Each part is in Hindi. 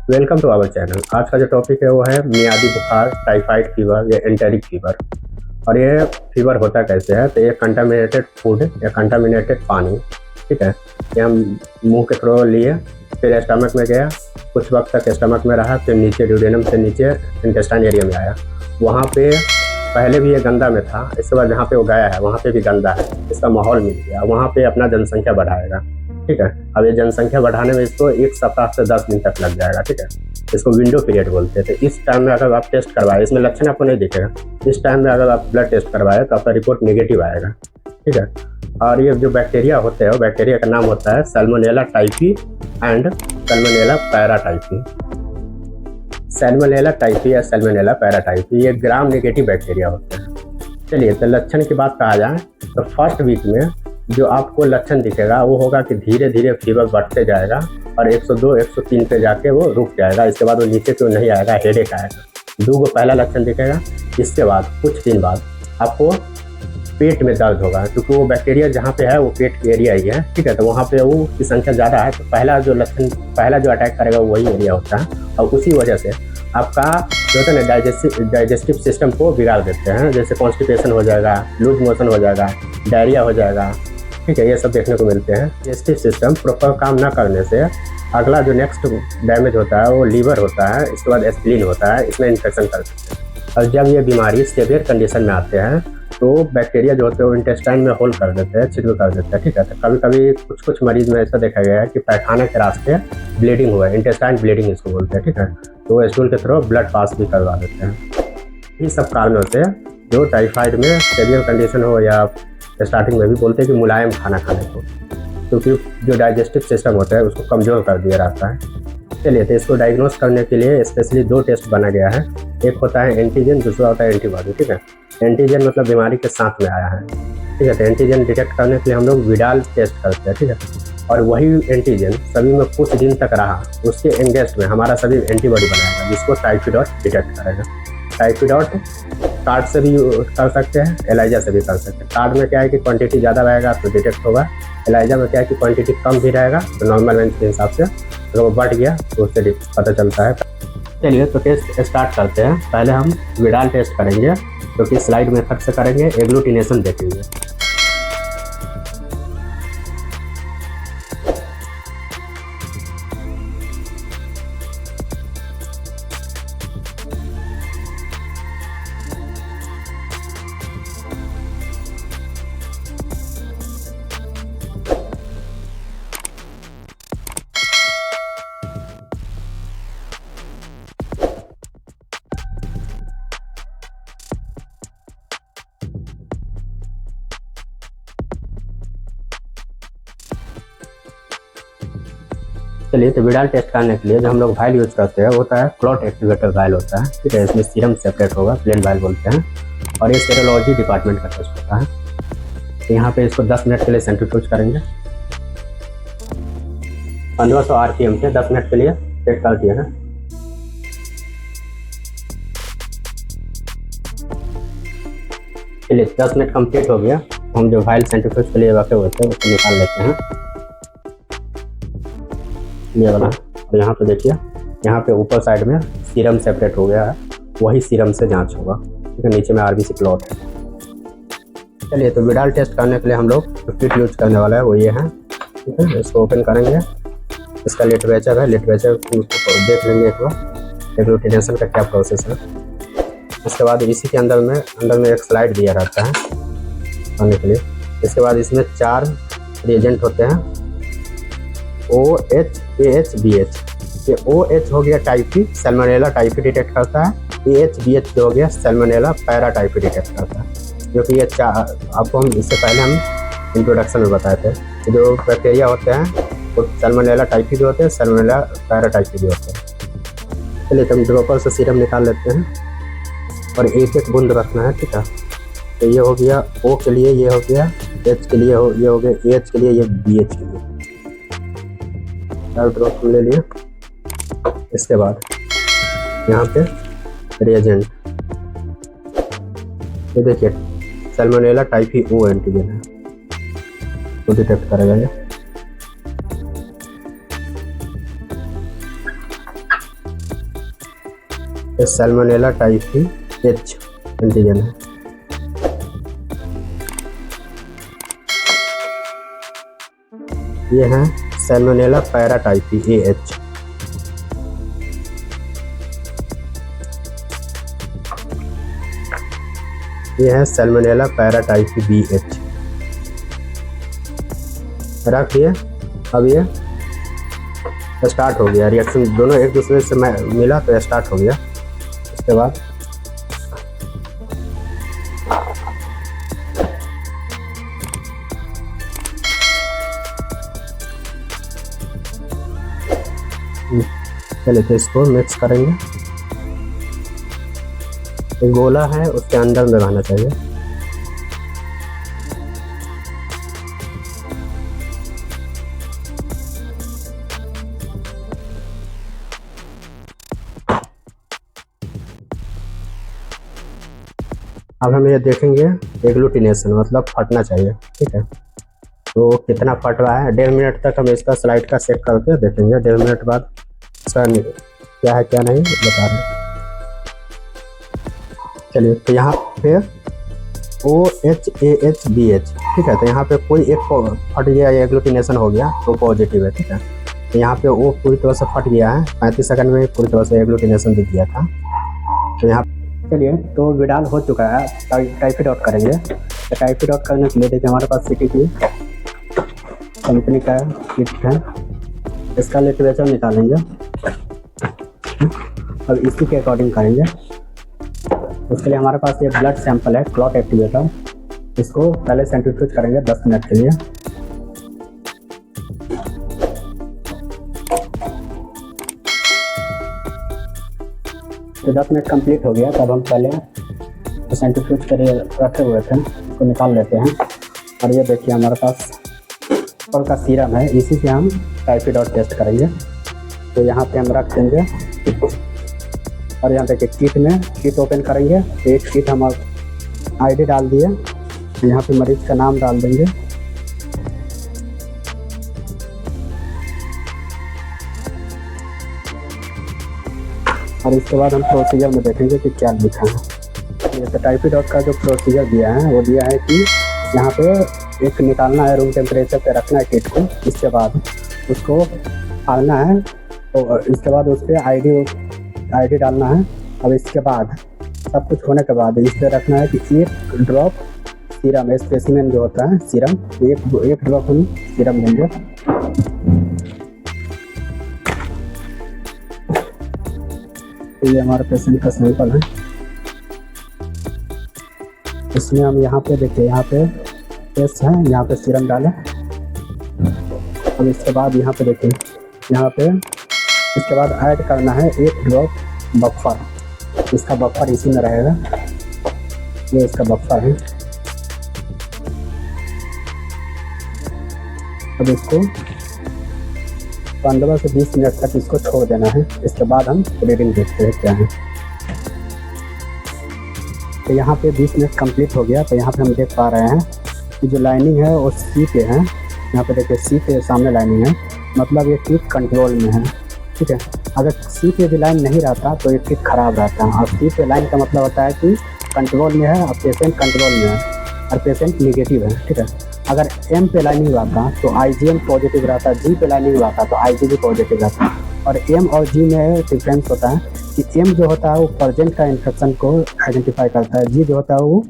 Welcome to our channel. आज का जो टॉपिक है वो है मियादी बुखार, टाइफाइड फीवर या एंटेरिक फीवर। और ये फीवर होता कैसे है, तो ये कंटामिनेटेड फूड या कंटामिनेटेड पानी, ठीक है, ये हम मुंह के थ्रू लिए, फिर स्टमक में गया, कुछ वक्त तक स्टमक में रहा, फिर नीचे ड्यूडेनम से नीचे इंटेस्टाइन एरिया में आया। वहाँ पे पहले भी ये गंदा में था, इसके बाद जहाँ पे वो गया है वहाँ पे भी गंदा है, इसका माहौल मिल गया, वहाँ पे अपना जनसंख्या बढ़ाएगा, ठीक है। अब ये जनसंख्या बढ़ाने में इसको 1 सप्ताह से 10 दिन तक लग जाएगा, ठीक है। इसको विंडो पीरियड बोलते हैं। तो इस टाइम में अगर आप टेस्ट करवाए, इसमें लक्षण आपको नहीं दिखेगा, इस टाइम में अगर आप ब्लड टेस्ट करवाए तो आपका रिपोर्ट नेगेटिव आएगा, ठीक है। और ये जो बैक्टीरिया होते हैं, बैक्टीरिया का नाम होता है Salmonella typhi and Salmonella paratyphi. Salmonella typhi या सैल्मोनेला पैराटाइफी ये ग्राम नेगेटिव बैक्टीरिया होते हैं। चलिए, तो लक्षण की बात कहा जाए तो फर्स्ट वीक में जो आपको लक्षण दिखेगा वो होगा कि धीरे धीरे फीवर बढ़ते जाएगा और 102 103 पे जाके वो रुक जाएगा। इसके बाद वो नीचे तो नहीं आएगा, हेडेक आएगा। 2 पहला लक्षण दिखेगा। इसके बाद कुछ दिन बाद आपको पेट में दर्द होगा, क्योंकि वो बैक्टीरिया जहाँ पे है वो पेट की एरिया ही है, ठीक है। तो वहाँ पे वो की संख्या ज़्यादा है, तो पहला जो अटैक करेगा वही एरिया होता है। और उसी वजह से आपका जो होता है ना डाइजेस्टिव सिस्टम को बिगाड़ देते हैं, जैसे कॉन्स्टिपेशन हो जाएगा, लूज मोशन हो जाएगा, डायरिया हो जाएगा, ठीक है। ये सब देखने को मिलते हैं। डाइजेस्टिव सिस्टम प्रॉपर काम न करने से अगला जो नेक्स्ट डैमेज होता है वो लीवर होता है, इसके बाद स्प्लीन होता है, इसमें इन्फेक्शन कर सकते हैं। और जब ये बीमारी सीवियर कंडीशन में आते हैं तो बैक्टीरिया जो होते हैं वो इंटेस्टाइन में होल कर देते हैं, छिद्र कर देते हैं, ठीक है। तो कभी कभी कुछ मरीज में ऐसा देखा गया है कि पैखाना के रास्ते ब्लीडिंग हुआ है, इंटेस्टाइन ब्लीडिंग इसको बोलते हैं, ठीक है। तो वो स्टूल के थ्रू ब्लड पास भी करवा देते हैं। इन सब कारणों से जो टाइफाइड में सीवियर कंडीशन हो, या स्टार्टिंग में भी बोलते हैं कि मुलायम खाना खाने को, क्योंकि जो डाइजेस्टिव सिस्टम होता है उसको कमज़ोर कर दिया रहता है। चलिए, तो इसको डायग्नोस करने के लिए स्पेशली 2 टेस्ट बना गया है। एक होता है एंटीजन, दूसरा होता है एंटीबॉडी, ठीक है। एंटीजन मतलब बीमारी के साथ में आया है, ठीक है। तो एंटीजन डिटेक्ट करने के लिए हम लोग विडाल टेस्ट करते हैं, ठीक है। और वही एंटीजन सभी में कुछ दिन तक रहा, उसके एंगेस्ट में हमारा सभी एंटीबॉडी बनाएगा, जिसको टाइफाइड डिटेक्ट करेगा। टाइफाइड कार्ड से भी कर सकते हैं, एलाइजा से भी कर सकते हैं। कार्ड में क्या है कि क्वांटिटी ज़्यादा रहेगा तो डिटेक्ट होगा, एलाइजा में क्या है कि क्वांटिटी कम भी रहेगा, तो नॉर्मल रेंज के हिसाब से अगर वो बढ़ गया तो उससे पता चलता है। चलिए, तो टेस्ट स्टार्ट करते हैं। पहले हम विडाल टेस्ट करेंगे, जो कि स्लाइड मेथड से करेंगे, एग्लूटिनेशन देखेंगे। चलिए, तो विडाल टेस्ट करने के लिए जो हम लोग वाइल यूज करते हैं वो होता है क्लॉट एक्टिवेटर वाइल होता है, ठीक है। इसमें सीरम सेपरेट होगा, प्लेन वाइल बोलते हैं, और ये सेरोलॉजी डिपार्टमेंट का टेस्ट होता है। तो यहाँ पे इसको 10 मिनट के लिए सेंट्रीफ्यूज करेंगे। 1500 RPM से 10 मिनट के लिए सेट कर दिया है। चलिए, 10 मिनट कंप्लीट हो गया। हम जो वाइल सेंट्रीफ्यूज के लिए रखे हुए थे उसको निकाल लेते हैं, ये वाला। और यहाँ पे देखिए, यहाँ पे ऊपर साइड में सीरम सेपरेट हो गया है, वही सीरम से जांच होगा, ठीक है। नीचे में RBC प्लॉट है। चलिए, तो विडाल टेस्ट करने के लिए हम लोग जो किट यूज करने वाला है वो ये है, ठीक है। इसको ओपन करेंगे, इसका लिटरेचर है, लिटरेचर उसको देख लेंगे एक बार, एग्लूटिनेशन का क्या प्रोसेस है। इसके बाद इसी के अंदर में एक स्लाइड दिया रहता है करने के लिए। इसके बाद इसमें 4 रिएजेंट होते हैं, OH, AH, BH। ये OH हो गया टाइफी, सैल्मोनेला टाइफी डिटेक्ट करता है। AH, BH जो हो गया सैल्मोनेला पैराटाइफी डिटेक्ट करता है, जो कि ये आपको हम इससे पहले हम इंट्रोडक्शन में बताए थे। जो बैक्टीरिया होते हैं वो सैल्मोनेला टाइफी भी होते हैं, सैल्मोनेला पैराटाइफी भी होते हैं। चलिए, तो हम ड्रॉपर से सीरम निकाल लेते हैं और एक बूंद रखना है, ठीक है। तो ये हो गया O के लिए, ये हो गया H के लिए, ये हो गया AH के लिए, ये BH के लिए। ड्रॉप ले लिया। इसके बाद यहाँ पे रिएजेंट, ये देखिए सैल्मोनेला टाइफी O एंटीजन है, तो डिटेक्ट करेगा ये। ये सैल्मोनेला टाइफी एच एंटीजन है। ये है सैल्मोनेला पैराटाइफी AH। ये है सैल्मोनेला पैराटाइफी BH। रख दिए। अब ये स्टार्ट हो गया रिएक्शन, दोनों एक दूसरे से मिला तो स्टार्ट हो गया। उसके बाद चलिए तो इसको मिक्स करेंगे। एक गोला है उसके अंदर में रहना चाहिए। अब हम ये देखेंगे एग्लूटिनेशन, मतलब फटना चाहिए। ठीक है, तो कितना फट रहा है। 1.5 मिनट तक हम इसका स्लाइड का चेक करके देखेंगे। 1.5 मिनट बाद सर क्या है क्या नहीं बता रहे। चलिए तो यहाँ पे OHAHBH, ठीक है, तो यहाँ पे कोई एक फट गया या एग्लूटिनेशन हो गया तो पॉजिटिव है। ठीक है, तो यहाँ पे O पूरी तरह से फट गया है, 35 सेकंड में पूरी तरह से एग्लूटिनेशन दिख गया था। तो यहाँ चलिए तो विडाल हो चुका है। टाइफी डॉट करेंगे। तो टाइफी डॉट करने के लिए देखिए हमारे पास सिटी की कंपनी का किट है, इसका लिटरेचर निकालेंगे। अब इसी के अकॉर्डिंग करेंगे। उसके लिए हमारे पास ये ब्लड सैंपल है, क्लॉट एक्टिवेटर। इसको पहले सेंट्रीफ्यूज करेंगे 10 मिनट के लिए। तो 10 मिनट कंप्लीट हो गया। तब हम पहले तो सेंट्रीफ्यूज करके रखे हुए थे उसको निकाल लेते हैं। और ये देखिए हमारे पास एप्पल का सीरम है, इसी से हम टाइफी डॉट टेस्ट करेंगे। तो यहाँ पे हम रख देंगे और यहाँ देखिए किट में किट ओपन करेंगे। तो एक किट हम ID डाल दिए, यहाँ पे मरीज का नाम डाल देंगे। और इसके बाद हम प्रोसीजर में देखेंगे कि क्या लिखा है। जैसे टाइफी डॉट का जो प्रोसीजर दिया है वो दिया है कि यहाँ पे एक निकालना है, रूम टेम्परेचर पे रखना है किट को। इसके बाद उसको फाड़ना है, तो इसके बाद उस पर ID डालना है। अब इसके बाद सब कुछ होने के बाद इस पर रखना है कि एक ड्रॉप सीरम, स्पेसिमेन जो होता है सीरम, एक ड्रॉप हम सीरम देंगे। तो ये हमारे पेशेंट का सैंपल है। इसमें हम यहाँ पे देखिए, यहाँ पे टेस्ट है, यहाँ पे सीरम डालें। अब इसके बाद यहाँ पे देखिए, यहाँ पे इसके बाद ऐड करना है एक ड्रॉप बफर। इसका बफर इसी में रहेगा, ये इसका बफर है। अब इसको 15 से 20 मिनट तक इसको छोड़ देना है। इसके बाद हम रीडिंग देखते हैं क्या है। तो यहाँ पे 20 मिनट कंप्लीट हो गया। तो यहाँ पे हम देख पा रहे हैं कि जो लाइनिंग है वो C पे है। यहाँ पे देखिए C पे सामने लाइनिंग है, मतलब ये किट कंट्रोल में है। ठीक है, अगर C पे भी लाइन नहीं रहता तो ये किट खराब रहता है। और C पे लाइन का मतलब होता है कि कंट्रोल में है और पेशेंट कंट्रोल में है और पेशेंट निगेटिव है। ठीक है, अगर M पे लाइनिंग रहता तो IgM पॉजिटिव रहता, G पे लाइनिंग रहता तो Ig भी पॉजिटिव रहता। और M और G में डिफरेंस होता है कि M जो होता है वो प्रेजेंट का इन्फेक्शन को आइडेंटिफाई करता है, G जो होता है वो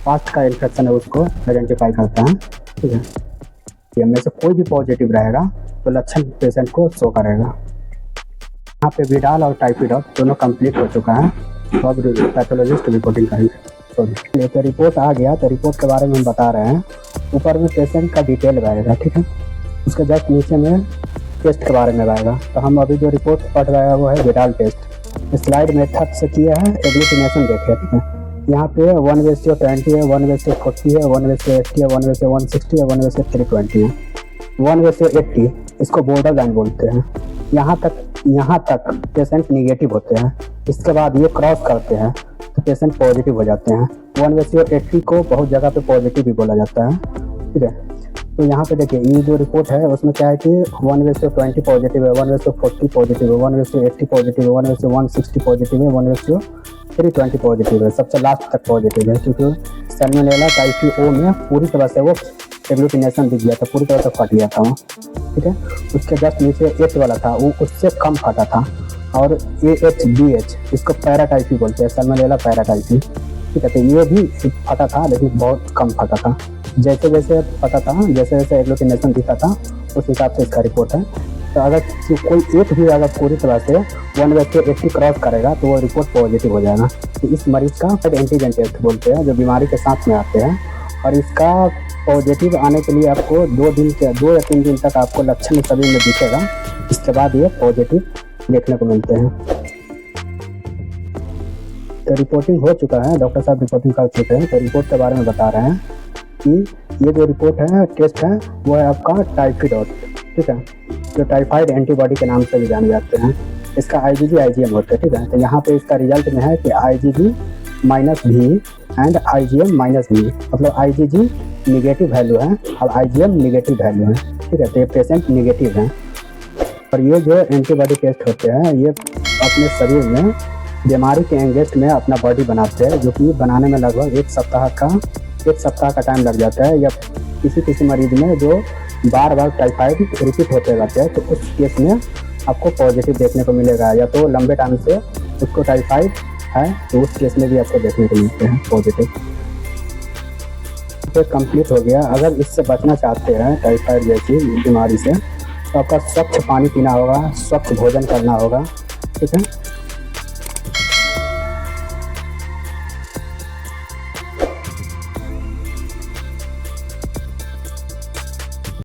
पास्ट का इन्फेक्शन है उसको आइडेंटिफाई करता है। ठीक है, M में से कोई भी पॉजिटिव रहेगा तो लक्षण पेशेंट को शो करेगा। यहाँ पे विडाल और टाइफी डॉट दोनों कंप्लीट हो चुका है। तो अब पैथोलॉजिस्ट रिपोर्टिंग करेंगे। तो रिपोर्ट आ गया। तो रिपोर्ट के बारे में हम बता रहे हैं। ऊपर में पेशेंट का डिटेल रहेगा, ठीक है, उसके जस्ट नीचे में टेस्ट के बारे में रहेगा। तो हम अभी जो रिपोर्ट पढ़ रहे हैं वो है विडाल टेस्ट। स्लाइड मेथड से किया है, एग्लूटिनेशन देखे। ठीक है, यहाँ पे 1:20 है, 1:40 है, 1:80 है, 1:160 है, 1:320 है, 1:80 इसको बॉर्डर लाइन बोलते हैं। यहाँ तक पेशेंट निगेटिव होते हैं। इसके बाद ये क्रॉस करते हैं तो पेशेंट पॉजिटिव हो जाते हैं। 1:80 को बहुत जगह पे पॉजिटिव भी बोला जाता है। ठीक है, तो यहाँ पे देखिए ये जो रिपोर्ट है उसमें क्या है कि 1:20 पॉजिटिव है, 1:40 पॉजिटिव है, 1:80 पॉजिटिव है, 1:160 पॉजिटिव है, 1:320 पॉजिटिव है, सबसे लास्ट तक पॉजिटिव है, क्योंकि सैल्मोनेला टाइफी में पूरी तरह से वो एग्लूटिनेशन दिख गया था, पूरी तरह से फट गया था वो, ठीक है। उसके जस्ट नीचे एच वाला था, वो उससे कम फटा था, और AHBH इसको पैराटाइफी बोलते हैं, सैल्मोनेला पैराटाइफी, ठीक है। तो ये भी फटा था लेकिन बहुत कम फटा था, जैसे जैसे फटा था, जैसे जैसे एग्लूटिनेशन दिखा था उस हिसाब से इसका रिपोर्ट है। तो अगर कोई एक भी अगर पूरी तरह से 1/80 क्रॉस करेगा तो वो रिपोर्ट पॉजिटिव हो जाएगा। तो इस मरीज का एंटीजन टेस्ट बोलते हैं, जो बीमारी के साथ में आते हैं, और इसका पॉजिटिव आने के लिए आपको 2 या 3 दिन तक आपको लक्षण शरीर में दिखेगा, इसके बाद ये पॉजिटिव देखने को मिलते हैं। तो रिपोर्टिंग हो चुका है, डॉक्टर साहब रिपोर्टिंग कर चुके हैं, तो रिपोर्ट के बारे में बता रहे हैं कि ये जो रिपोर्ट है, टेस्ट है, वो है आपका टाइफाइड, ठीक है, जो टाइफाइड एंटीबॉडी के नाम से भी जाने जाते हैं। इसका IgG IgM होता है, ठीक है। तो यहाँ पे इसका रिजल्ट में है कि IgG -V एंड IgM-V, मतलब IgG निगेटिव वैल्यू है और IgM निगेटिव वैल्यू है, ठीक है। तो ये पेशेंट निगेटिव है। और ये जो एंटीबॉडी टेस्ट होते हैं, ये अपने शरीर में बीमारी के अगेंस्ट में अपना बॉडी बनाते हैं, जो कि बनाने में लगभग एक सप्ताह का टाइम लग जाता है, या किसी मरीज में जो बार बार टाइफाइड रिपीट होते रहते हैं, तो उस केस में आपको पॉजिटिव देखने को मिलेगा, या तो लंबे टाइम से उसको टाइफाइड है तो उस केस में भी आपको देखने को मिलते हैं पॉजिटिव। तो कंप्लीट हो गया। अगर इससे बचना चाहते हैं टाइफाइड जैसी बीमारी से, तो आपका स्वच्छ पानी पीना होगा, स्वच्छ भोजन करना होगा, ठीक है।